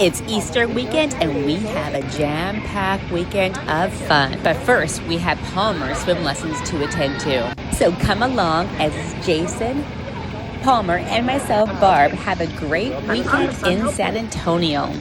It's Easter weekend and we have a jam-packed weekend of fun. But first, we have Palmer swim lessons to attend to. So come along as Jason, Palmer, and myself, Barb, have a great weekend in San Antonio.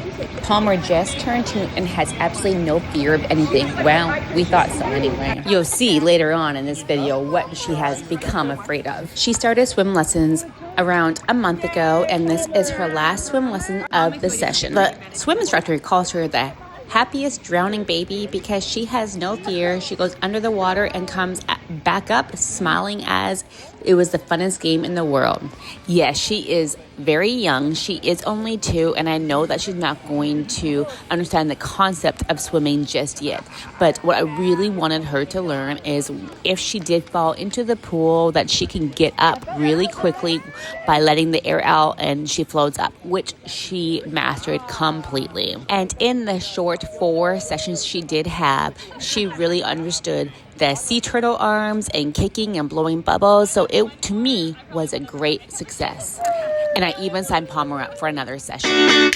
Palmer just turned 2 and has absolutely no fear of anything. Well, we thought so anyway. You'll see later on in this video what she has become afraid of. She started swim lessons around a month ago, and this is her last swim lesson of the session. The swim instructor calls her the happiest drowning baby because she has no fear. She goes under the water and comes back up smiling as it was the funnest game in the world. Yes, she is very young. She is only 2, and I know that she's not going to understand the concept of swimming just yet. But what I really wanted her to learn is if she did fall into the pool, that she can get up really quickly by letting the air out and she floats up, which she mastered completely. And in the short 4 sessions she did have, she really understood the sea turtle arms and kicking and blowing bubbles. So it, to me, was a great success. And I even signed Palmer up for another session.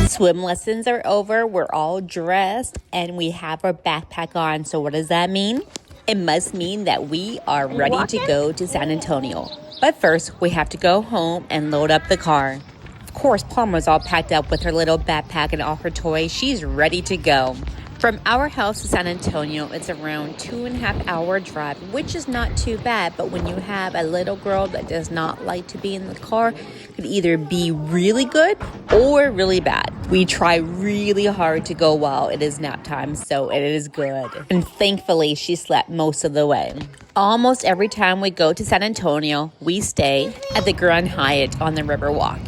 Swim lessons are over. We're all dressed and we have our backpack on. So what does that mean? It must mean that we are ready to go to San Antonio. But first, we have to go home and load up the car. Of course, Palmer's all packed up with her little backpack and all her toys. She's ready to go. From our house to San Antonio, it's around 2.5-hour drive, which is not too bad. But when you have a little girl that does not like to be in the car, it could either be really good or really bad. We try really hard to go while it is nap time, so it is good. And thankfully, she slept most of the way. Almost every time we go to San Antonio, we stay at the Grand Hyatt on the Riverwalk.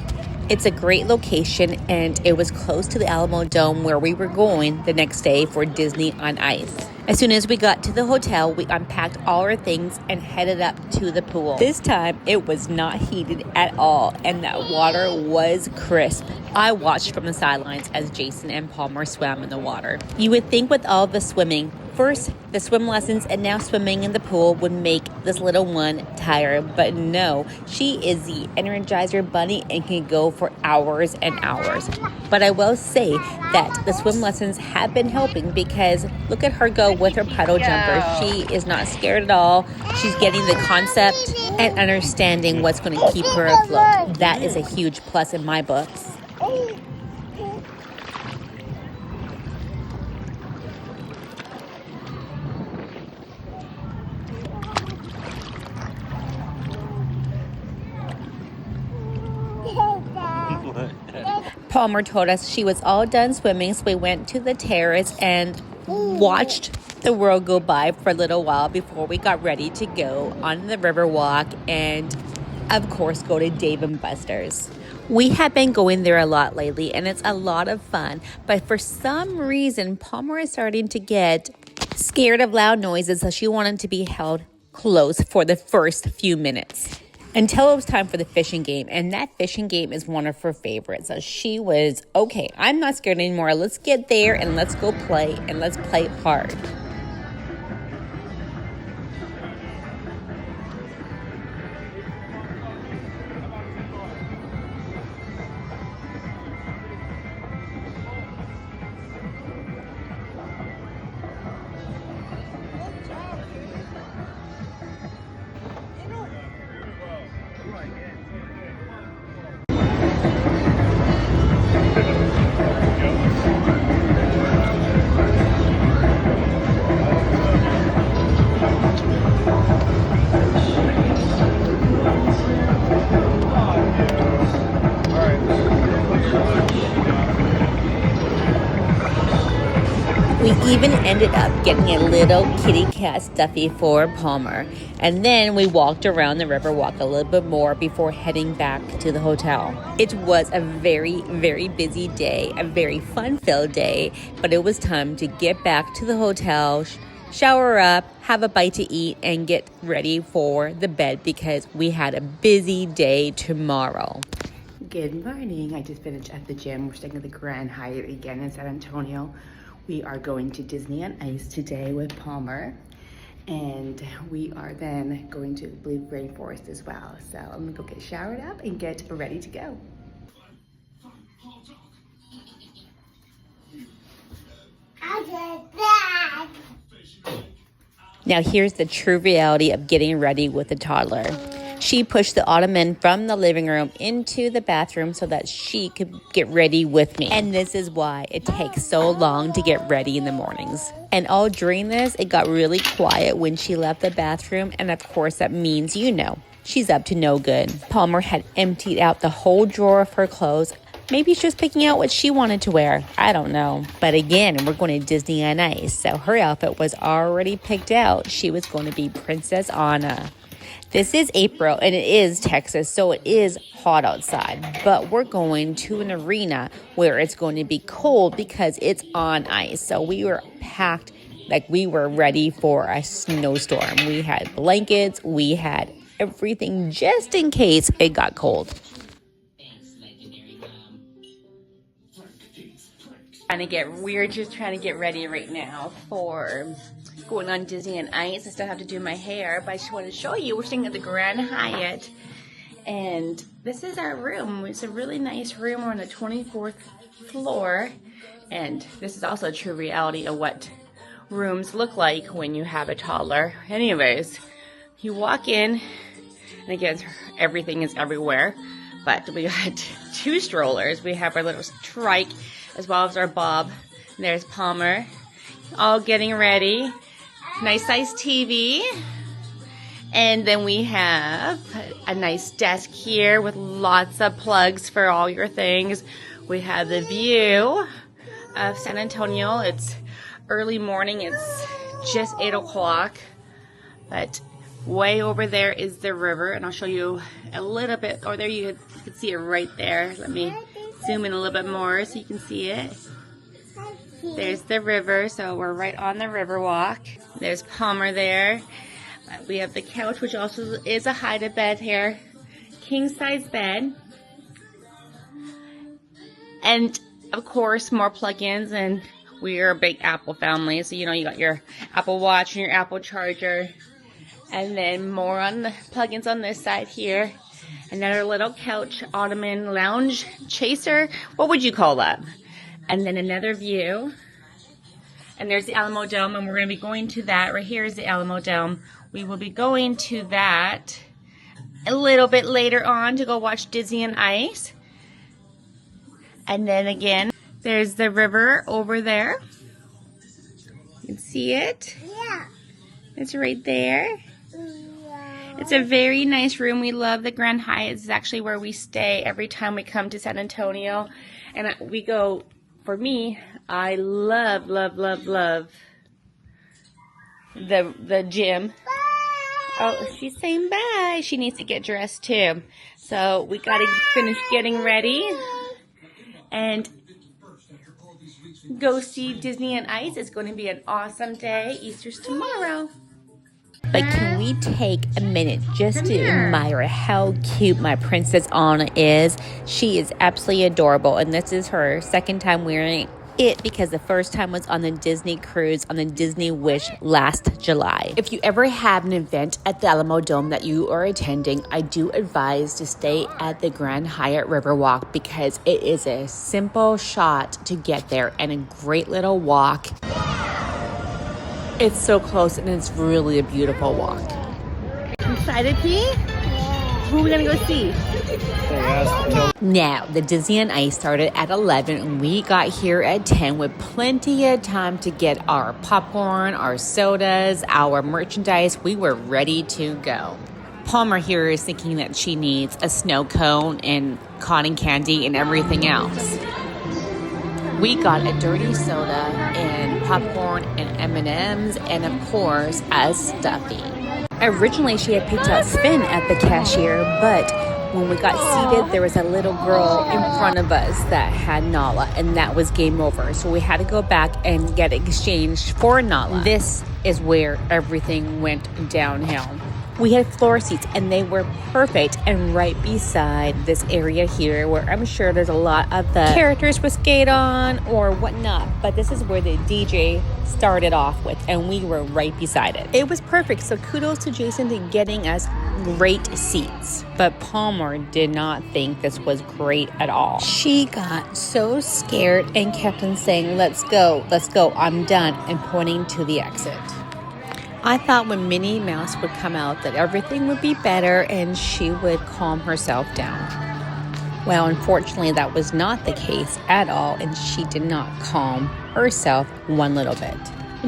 It's a great location, and it was close to the Alamo Dome where we were going the next day for Disney on Ice. As soon as we got to the hotel, we unpacked all our things and headed up to the pool. This time, it was not heated at all, and that water was crisp. I watched from the sidelines as Jason and Palmer swam in the water. You would think with all the swimming, first the swim lessons and now swimming in the pool would make this little one tired, but no, she is the Energizer Bunny and can go for hours and hours. But I will say that the swim lessons have been helping because look at her go with her puddle jumper. She is not scared at all. She's getting the concept and understanding what's going to keep her afloat. That is a huge plus in my books. Palmer told us she was all done swimming, so we went to the terrace and watched the world go by for a little while before we got ready to go on the Riverwalk and, of course, go to Dave & Buster's. We have been going there a lot lately, and it's a lot of fun. But for some reason, Palmer is starting to get Scared of loud noises, so she wanted to be held close for the first few minutes until it was time for the fishing game. And that fishing game is one of her favorites. So she was, okay, I'm not scared anymore. Let's get there and let's go play, and let's play hard. We even ended up getting a little kitty cat stuffy for Palmer. And then we walked around the river walk a little bit more before heading back to the hotel. It was a very, very busy day, a very fun-filled day, but it was time to get back to the hotel, shower up, have a bite to eat, and get ready for the bed because we had a busy day tomorrow. Good morning. I just finished at the gym. We're staying at the Grand Hyatt again in San Antonio. We are going to Disney on Ice today with Palmer, and we are then going to, I believe, Rainforest as well. So I'm gonna go get showered up and get ready to go. Now here's the true reality of getting ready with a toddler. She pushed the ottoman from the living room into the bathroom so that she could get ready with me. And this is why it takes so long to get ready in the mornings. And all during this, it got really quiet when she left the bathroom. And of course, that means, you know, she's up to no good. Palmer had emptied out the whole drawer of her clothes. Maybe she was picking out what she wanted to wear. I don't know. But again, we're going to Disney on Ice. So her outfit was already picked out. She was going to be Princess Anna. This is April, and it is Texas, so it is hot outside. But we're going to an arena where it's going to be cold because it's on ice. So we were packed like we were ready for a snowstorm. We had blankets. We had everything just in case it got cold. We're just trying to get ready right now for going on Disney on Ice. I still have to do my hair, but I just want to show you. We're staying at the Grand Hyatt, and this is our room. It's a really nice room. We're on the 24th floor, and this is also a true reality of what rooms look like when you have a toddler. Anyways, you walk in, and again, everything is everywhere, but we got 2 strollers. We have our little trike as well as our Bob. And there's Palmer, all getting ready. Nice size TV. And then we have a nice desk here with lots of plugs for all your things. We have the view of San Antonio. It's early morning. It's just 8 o'clock. But way over there is the river. And I'll show you a little bit. Or there you can see it right there. Let me zoom in a little bit more so you can see it. There's the river, so we're right on the river walk. There's Palmer there. We have the couch, which also is a hide-a-bed here. King-size bed. And, of course, more plug-ins, and we are a big Apple family. So, you know, you got your Apple Watch and your Apple charger. And then more on the plug-ins on this side here. Another little couch, ottoman, lounge, chaser. What would you call that? And then another view. And there's the Alamo Dome, and we're going to be going to that. Right here is the Alamo Dome. We will be going to that a little bit later on to go watch Disney on Ice. And then again, there's the river over there. You can see it. Yeah. It's right there. It's a very nice room. We love the Grand Hyatt. It's actually where we stay every time we come to San Antonio. And we go, for me, I love, love, love, love the gym. Oh, she's saying bye. She needs to get dressed too. So we got to finish getting ready. And go see Disney on Ice. It's going to be an awesome day. Easter's tomorrow. But can we take a minute just to admire how cute my Princess Anna is? She is absolutely adorable, and this is her second time wearing it because the first time was on the Disney cruise on the Disney Wish last July. If you ever have an event at the Alamo Dome that you are attending, I do advise to stay at the Grand Hyatt Riverwalk because it is a simple shot to get there and a great little walk. It's so close and it's really a beautiful walk. Excited, P? Who are we gonna go see? Now, the Disney on Ice started at 11 and we got here at 10 with plenty of time to get our popcorn, our sodas, our merchandise. We were ready to go. Palmer here is thinking that she needs a snow cone and cotton candy and everything else. We got a dirty soda and popcorn and M&Ms and of course a stuffy. Originally she had picked out Spin at the cashier, but when we got seated there was a little girl in front of us that had Nala and that was game over. So we had to go back and get exchanged for Nala. This is where everything went downhill. We had floor seats and they were perfect and right beside this area here where I'm sure there's a lot of the characters would skate on or whatnot, but this is where the DJ started off with and we were right beside it. It was perfect, so kudos to Jason to getting us great seats, but Palmer did not think this was great at all. She got so scared and kept on saying, let's go, I'm done, and pointing to the exit. I thought when Minnie Mouse would come out that everything would be better and she would calm herself down. Well, unfortunately, that was not the case at all, and she did not calm herself one little bit.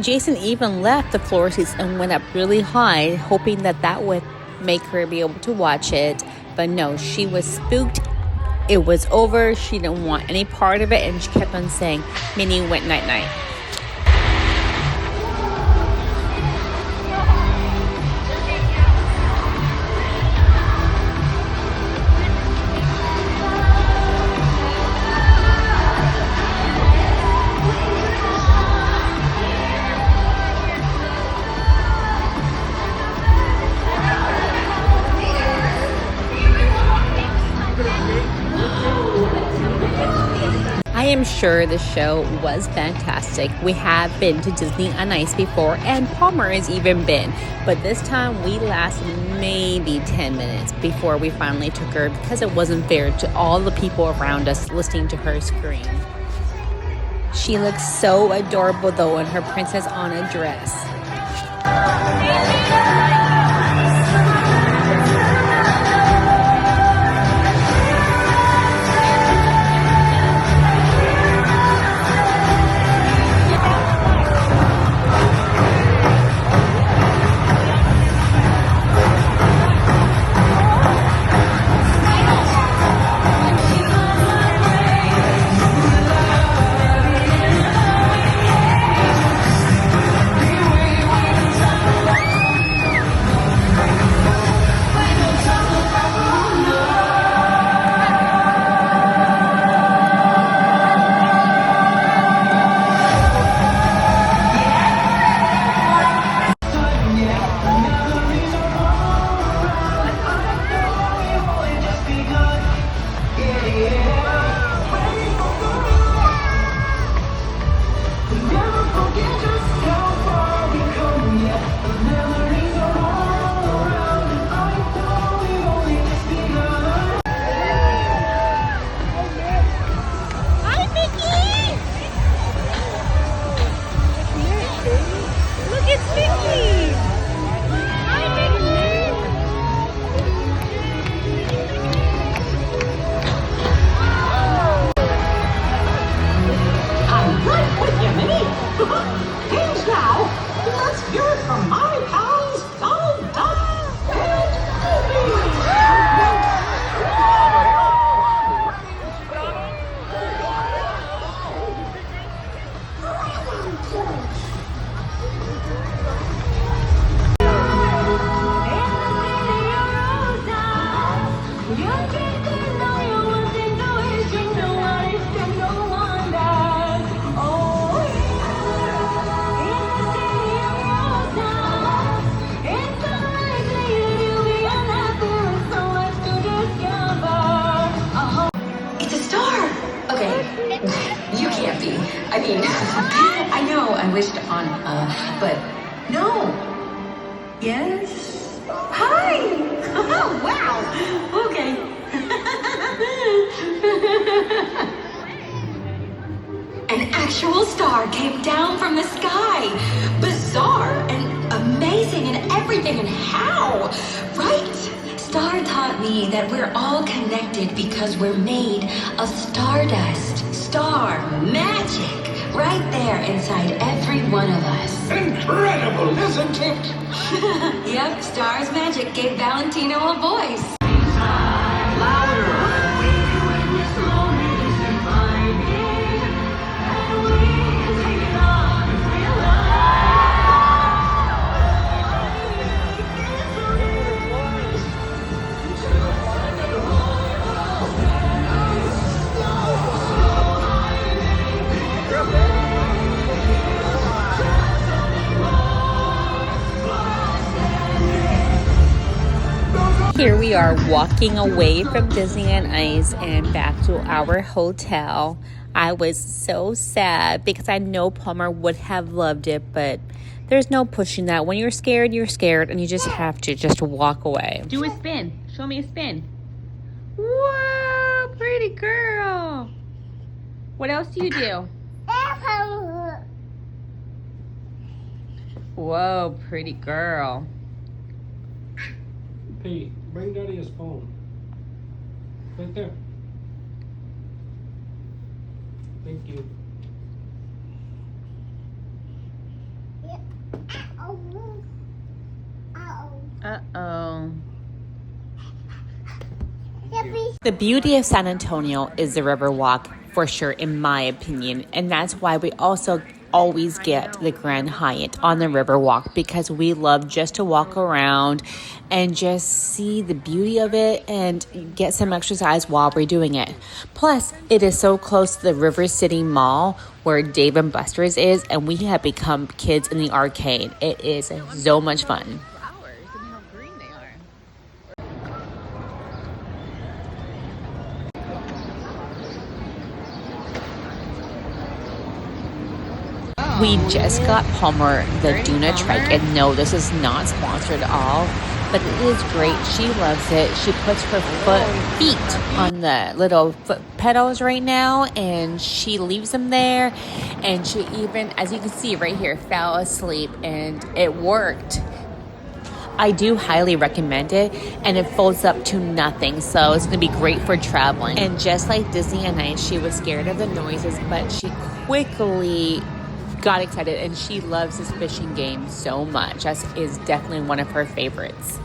Jason even left the floor seats and went up really high, hoping that that would make her be able to watch it. But no, she was spooked. It was over. She didn't want any part of it, and she kept on saying, Minnie went night-night. I am sure the show was fantastic. We have been to Disney on Ice before, and Palmer has even been. But this time we lasted maybe 10 minutes before we finally took her because it wasn't fair to all the people around us listening to her scream. She looks so adorable though in her Princess Anna dress. wished on, but no. Yes? Hi! Oh, wow! Okay. An actual star came down from the sky. Bizarre and amazing and everything, and how? Right? Star taught me that we're all connected because we're made of stardust. Star magic. Right there inside every one of us. Incredible, isn't it? Yep, Star's magic gave Valentino a voice. Here we are walking away from Disney on Ice and back to our hotel. I was so sad because I know Palmer would have loved it, but there's no pushing that. When you're scared, and you just have to just walk away. Do a spin. Show me a spin. Whoa, pretty girl. What else do you do? Whoa, pretty girl. Hey, bring Daddy his phone. Right there. Thank you. Uh-oh. The beauty of San Antonio is the Riverwalk, for sure, in my opinion. And that's why we also always get the Grand Hyatt on the Riverwalk, because we love just to walk around and just see the beauty of it and get some exercise while we're doing it. Plus, it is so close to the River City Mall where Dave & Buster's is, and we have become kids in the arcade. It is so much fun. Flowers and how green they are. We just got Palmer the Duna trike, and no, this is not sponsored at all, but it is great. She loves it. She puts her feet on the little foot pedals right now, and she leaves them there, and she even, as you can see right here, fell asleep, and it worked. I do highly recommend it, and it folds up to nothing, so it's going to be great for traveling. And just like Disney on Ice, she was scared of the noises, but she quickly got excited, and she loves this fishing game so much. That is definitely one of her favorites.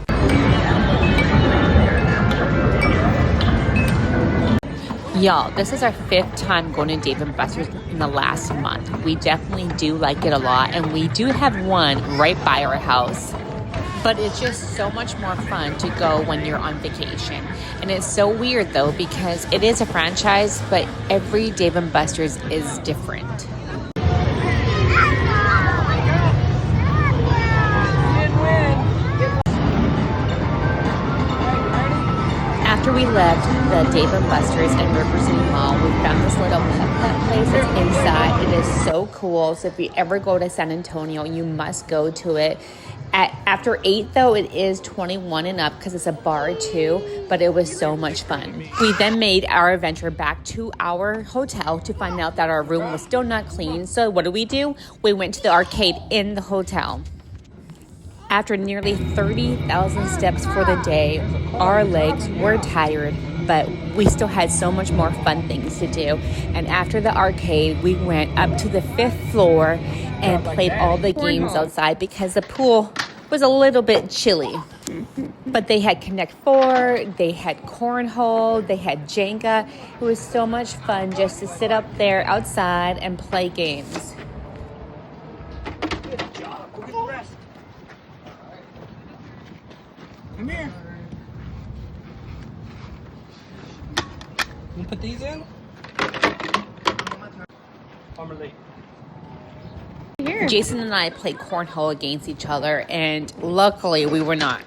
Y'all, this is our 5th time going to Dave & Buster's in the last month. We definitely do like it a lot, and we do have one right by our house. But it's just so much more fun to go when you're on vacation. And it's so weird, though, because it is a franchise, but every Dave & Buster's is different. After we left the Dave & Buster's and River City Mall, we found this little pet place that's inside. It is so cool. So if you ever go to San Antonio, you must go to it. After 8, though, it is 21 and up because it's a bar too, but it was so much fun. We then made our adventure back to our hotel to find out that our room was still not clean. So what do? We went to the arcade in the hotel. After nearly 30,000 steps for the day, our legs were tired, but we still had so much more fun things to do. And after the arcade, we went up to the 5th floor and played all the games outside because the pool was a little bit chilly. But they had Connect 4, they had Cornhole, they had Jenga. It was so much fun just to sit up there outside and play games. Come here. You put these in? I'm late. Here. Jason and I played cornhole against each other, and luckily we were not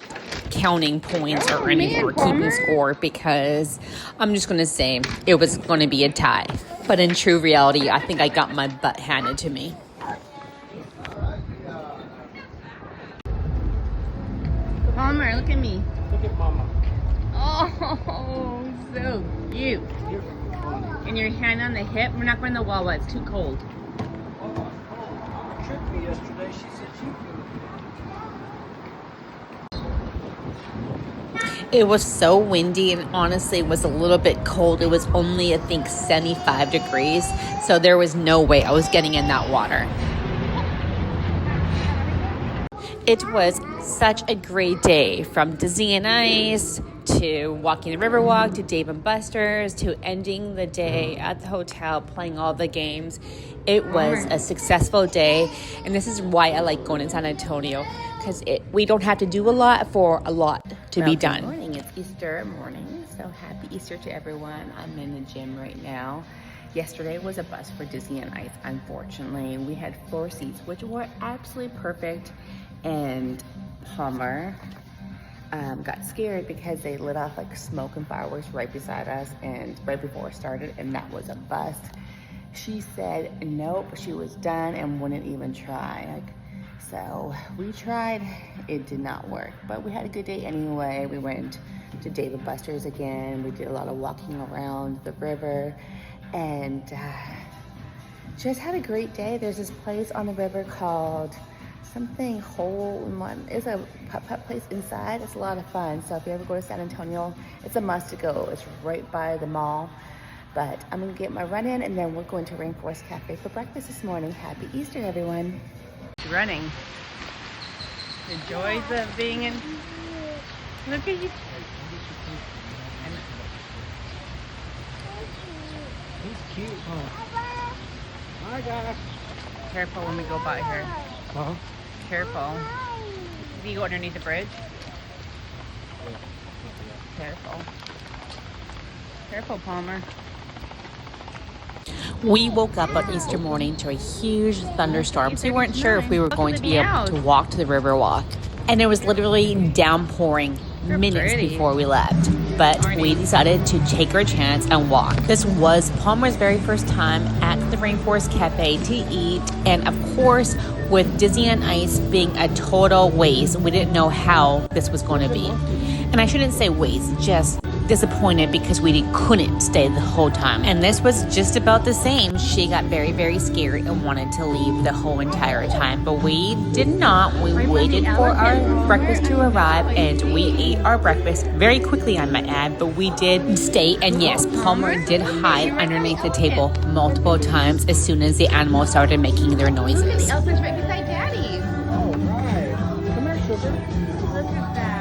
counting points or anything or keeping score, because I'm just going to say it was going to be a tie. But in true reality, I think I got my butt handed to me. Palmer, look at me. Look at Mama. Oh, so cute. You're funny. And your hand on the hip. We're not going to the Wawa. It's too cold. Tricked me yesterday. She said she It was so windy and honestly it was a little bit cold. It was only, I think, 75 degrees. So there was no way I was getting in that water. It was such a great day, from Disney and Ice to walking the Riverwalk to Dave and Buster's to ending the day at the hotel playing all the games. It was a successful day, and this is why I like going to San Antonio, because we don't have to do a lot for a lot to be done. Good morning. It's Easter morning, so happy Easter to everyone. I'm in the gym right now. Yesterday was a bust for Disney and Ice, unfortunately. We had 4 seats, which were absolutely perfect, and Palmer got scared because they lit off like smoke and fireworks right beside us and right before it started, and that was a bust. She said nope, she was done and wouldn't even try. So we tried, it did not work, but we had a good day anyway. We went to Dave and Buster's again. We did a lot of walking around the river and just had a great day. There's this place on the river called something Hole in One. It's a putt-putt place inside. It's a lot of fun. So if you ever go to San Antonio, it's a must to go. It's right by the mall. But I'm gonna get my run in and then we're going to Rainforest Cafe for breakfast this morning. Happy Easter, everyone. Running. The joys of being in. Look at you. He's cute, huh? I got it. Careful when we go by her. Uh-huh. Careful. Do you go underneath the bridge? Careful. Careful, Palmer. We woke up on Easter morning to a huge thunderstorm, so we weren't sure if we were going to be able to walk to the Riverwalk. And it was literally downpouring minutes before we left. But we decided to take our chance and walk. This was Palmer's very first time at the Rainforest Cafe to eat. And of course, with Disney and Ice being a total waste, we didn't know how this was going to be. And I shouldn't say waste, just disappointed because we couldn't stay the whole time. And this was just about the same. She got very, very scared and wanted to leave the whole entire time. But we did not. We waited for our breakfast to arrive and we ate our breakfast very quickly, I might add. But we did stay, and yes, Palmer did hide underneath the table multiple times as soon as the animals started making their noises. Elsa's right beside Daddy. All right. Come here, sugar. Look at that.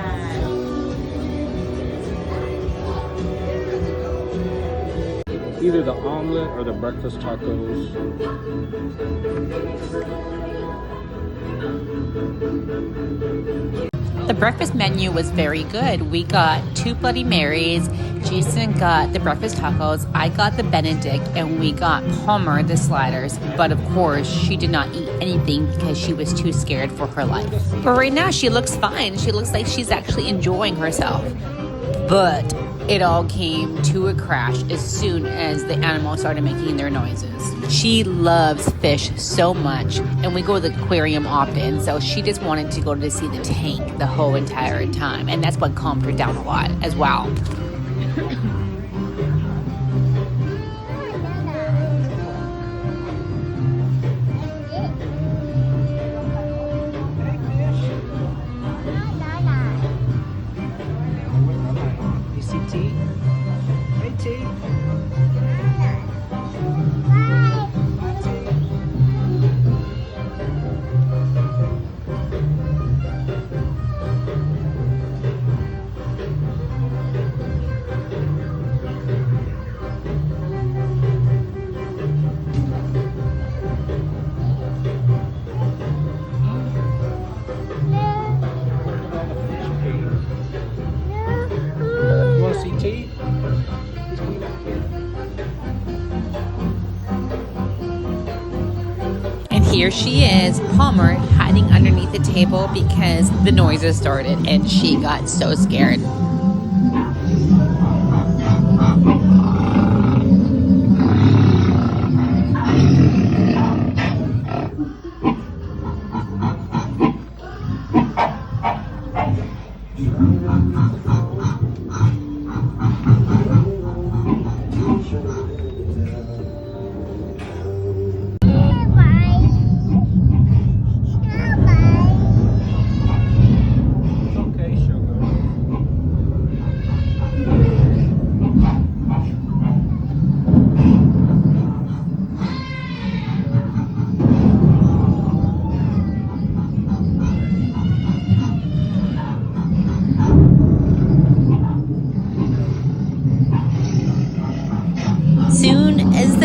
Either the omelet or the breakfast tacos. The breakfast menu was very good. We got 2 Bloody Marys, Jason got the breakfast tacos, I got the Benedict, and we got Palmer the sliders. But of course, she did not eat anything because she was too scared for her life. But right now, she looks fine. She looks like she's actually enjoying herself. But it all came to a crash as soon as the animals started making their noises. She loves fish so much, and we go to the aquarium often, so she just wanted to go to see the tank the whole entire time, and that's what calmed her down a lot as well. You see T? Hey, T. You want to see T? He's coming back here. And here she is, Palmer, hiding underneath the table because the noises started and she got so scared.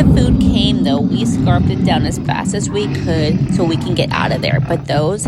the food came, though, we scarfed it down as fast as we could so we can get out of there. But those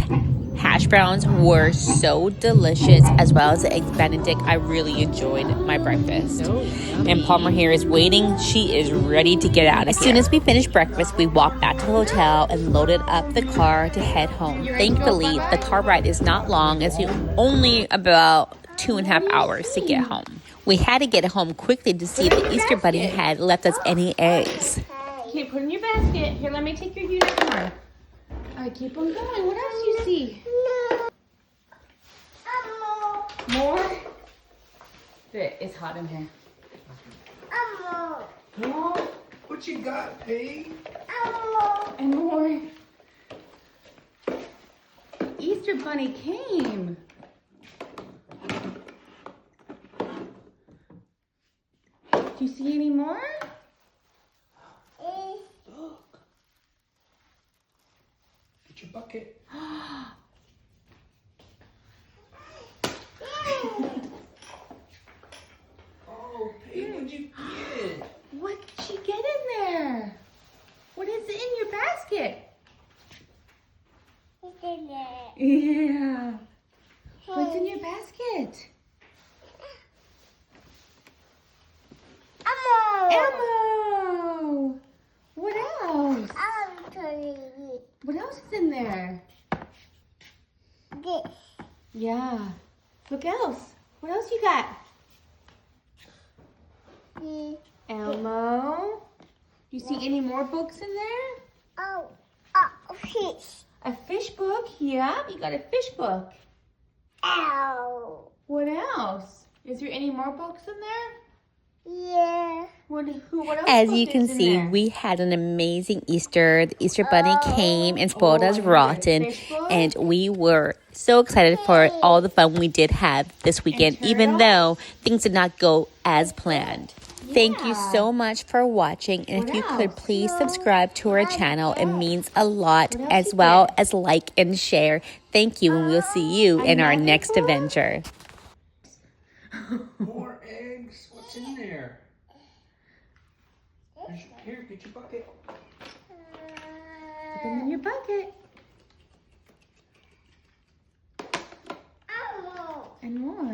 hash browns were so delicious, as well as the eggs Benedict. I really enjoyed my breakfast. And Palmer here is waiting. She is ready to get out of here. As soon as we finished breakfast, we walked back to the hotel and loaded up the car to head home. Thankfully, the car ride is not long. It's only about 2.5 hours to get home. We had to get home quickly to see if the Easter Bunny had left us any eggs. Okay, put in your basket. Here, let me take your unicorn. All right, keep on going. What else do you see? More? It's hot in here. More? What you got, Pete? And more. Easter Bunny came. Do you see any more? Look. Get your bucket. Oh, Pete, what'd you get? What did you get in there? What is in your basket? Yeah. What's in your basket? Elmo. What else? What else is in there? Yeah. Look else. What else you got? Elmo. You see any more books in there? A fish book? Yeah, you got a fish book. What else? Is there any more books in there? What else As book you can is in see, there? we had an amazing Easter. The Easter Bunny came and spoiled us rotten, fish book? and we were so excited for all the fun we did have this weekend, even though things did not go as planned. Thank you Yeah. so much for watching, and What if you could else? please subscribe to our channel, it means a lot, What else as you well get? as like and share. Thank you, and we'll see you in our Another next book? adventure. More eggs. What's in there? Here, get your bucket. Put them in your bucket. And more.